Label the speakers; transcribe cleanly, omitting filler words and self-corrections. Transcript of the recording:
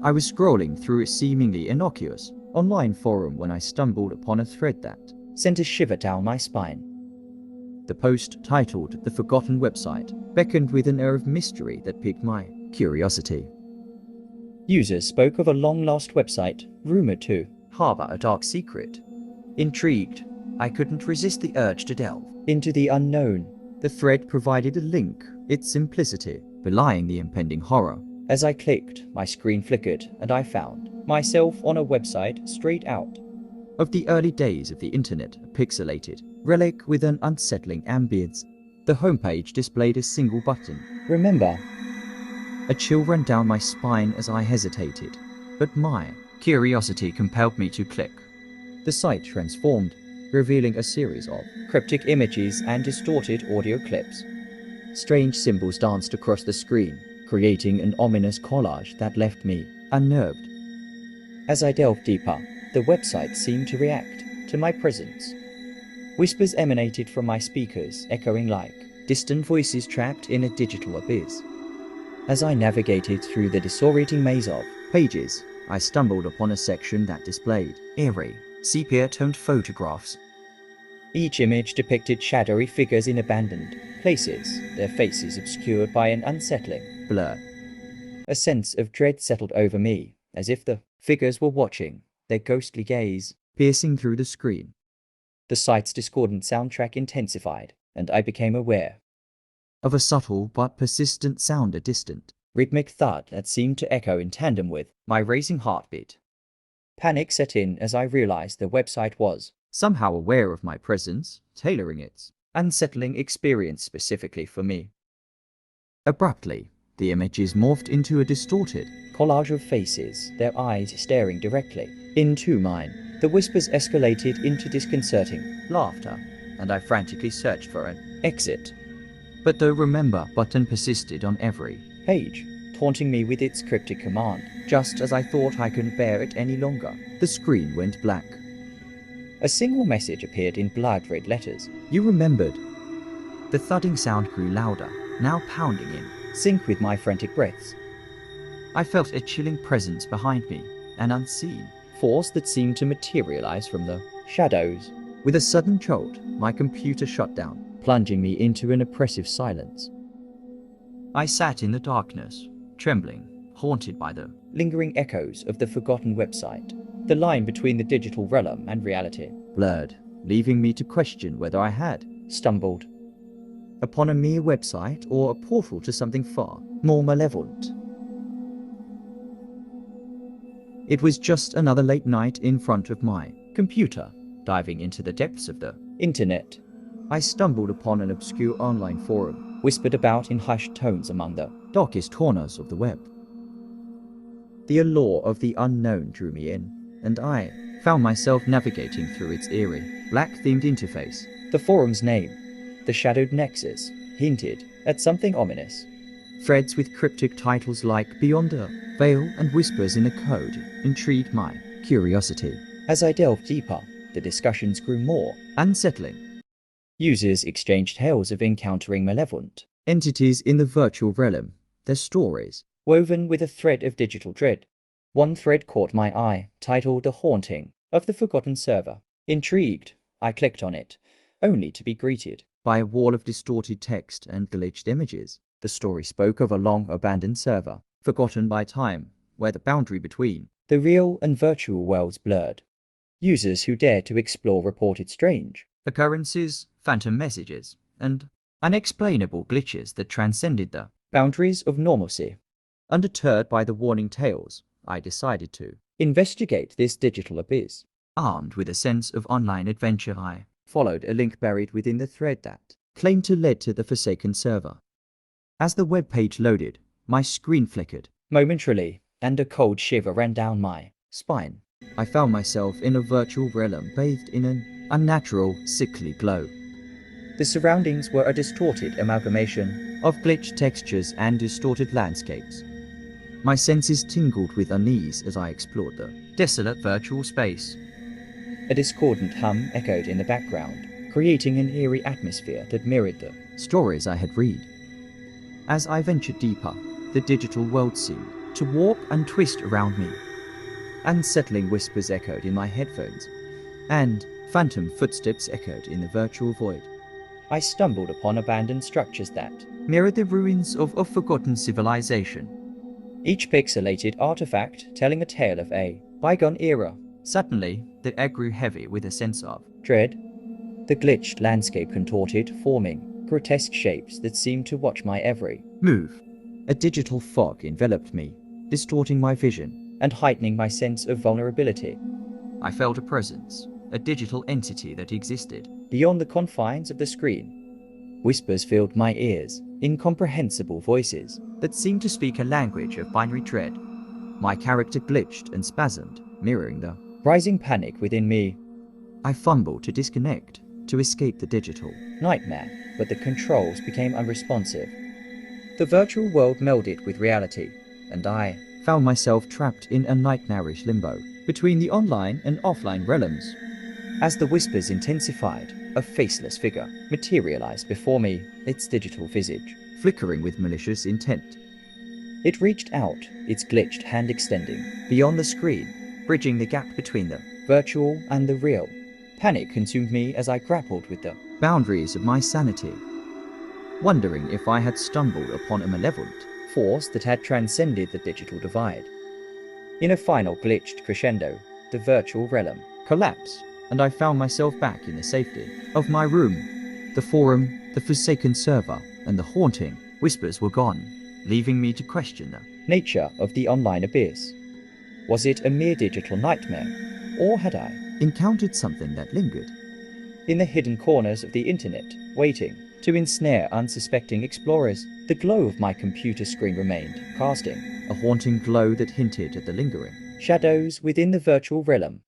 Speaker 1: I was scrolling through a seemingly innocuous online forum when I stumbled upon a thread that sent a shiver down my spine. The post, titled "The Forgotten Website," beckoned with an air of mystery that piqued my curiosity. Users spoke of a long-lost website, rumored to harbor a dark secret. Intrigued, I couldn't resist the urge to delve into the unknown. The thread provided a link, its simplicity belying the impending horror. As I clicked, my screen flickered, and I found myself on a website straight out of the early days of the internet, a pixelated relic with an unsettling ambience. The homepage displayed a single button: "Remember." A chill ran down my spine as I hesitated, but my curiosity compelled me to click. The site transformed, revealing a series of cryptic images and distorted audio clips. Strange symbols danced across the screen, creating an ominous collage that left me unnerved. As I delved deeper, the website seemed to react to my presence. Whispers emanated from my speakers, echoing like distant voices trapped in a digital abyss. As I navigated through the disorienting maze of pages, I stumbled upon a section that displayed eerie, sepia-toned photographs. Each image depicted shadowy figures in abandoned places, their faces obscured by an unsettling blur. A sense of dread settled over me, as if the figures were watching, their ghostly gaze piercing through the screen. The site's discordant soundtrack intensified, and I became aware of a subtle but persistent sound, a distant, rhythmic thud that seemed to echo in tandem with my racing heartbeat. Panic set in as I realized the website was somehow aware of my presence, tailoring its unsettling experience specifically for me. Abruptly, the images morphed into a distorted collage of faces, their eyes staring directly into mine. The whispers escalated into disconcerting laughter, and I frantically searched for an exit. But the "Remember" button persisted on every page, taunting me with its cryptic command. Just as I thought I couldn't bear it any longer, the screen went black. A single message appeared in blood red letters: "You remembered." The thudding sound grew louder, now pounding in sync with my frantic breaths. I felt a chilling presence behind me, an unseen force that seemed to materialize from the shadows. With a sudden jolt, my computer shut down, plunging me into an oppressive silence. I sat in the darkness, trembling, haunted by the lingering echoes of the forgotten website. The line between the digital realm and reality blurred, leaving me to question whether I had stumbled upon a mere website or a portal to something far more malevolent. It was just another late night in front of my computer, diving into the depths of the internet. I stumbled upon an obscure online forum, whispered about in hushed tones among the darkest corners of the web. The allure of the unknown drew me in, and I found myself navigating through its eerie, black-themed interface. The forum's name, the Shadowed Nexus, hinted at something ominous. Threads with cryptic titles like "Beyond a Veil" and "Whispers in a Code" intrigued my curiosity. As I delved deeper, the discussions grew more unsettling. Users exchanged tales of encountering malevolent entities in the virtual realm, their stories woven with a thread of digital dread. One thread caught my eye, titled "The Haunting of the Forgotten Server." Intrigued, I clicked on it, only to be greeted by a wall of distorted text and glitched images. The story spoke of a long abandoned server, forgotten by time, where the boundary between the real and virtual worlds blurred. Users who dared to explore reported strange occurrences, phantom messages, and unexplainable glitches that transcended the boundaries of normalcy. Undeterred by the warning tales, I decided to investigate this digital abyss. Armed with a sense of online adventure, I followed a link buried within the thread that claimed to lead to the Forsaken server. As the web page loaded, my screen flickered momentarily, and a cold shiver ran down my spine. I found myself in a virtual realm bathed in an unnatural, sickly glow. The surroundings were a distorted amalgamation of glitched textures and distorted landscapes. My senses tingled with unease as I explored the desolate virtual space. A discordant hum echoed in the background, creating an eerie atmosphere that mirrored the stories I had read. As I ventured deeper, the digital world seemed to warp and twist around me. Unsettling whispers echoed in my headphones, and phantom footsteps echoed in the virtual void. I stumbled upon abandoned structures that mirrored the ruins of a forgotten civilization. Each pixelated artifact telling a tale of a bygone era. Suddenly, the air grew heavy with a sense of dread. The glitched landscape contorted, forming grotesque shapes that seemed to watch my every move. A digital fog enveloped me, distorting my vision and heightening my sense of vulnerability. I felt a presence, a digital entity that existed beyond the confines of the screen. Whispers filled my ears, incomprehensible voices that seemed to speak a language of binary dread. My character glitched and spasmed, mirroring the rising panic within me. I fumbled to disconnect, to escape the digital nightmare, but the controls became unresponsive. The virtual world melded with reality, and I found myself trapped in a nightmarish limbo between the online and offline realms. As the whispers intensified, a faceless figure materialized before me, its digital visage flickering with malicious intent. It reached out, its glitched hand extending beyond the screen, bridging the gap between the virtual and the real. Panic consumed me as I grappled with the boundaries of my sanity, wondering if I had stumbled upon a malevolent force that had transcended the digital divide. In a final glitched crescendo, the virtual realm collapsed, and I found myself back in the safety of my room. The forum, the forsaken server, and the haunting whispers were gone, leaving me to question the nature of the online abyss. Was it a mere digital nightmare, or had I encountered something that lingered in the hidden corners of the internet, waiting to ensnare unsuspecting explorers? The glow of my computer screen remained, casting a haunting glow that hinted at the lingering shadows within the virtual realm.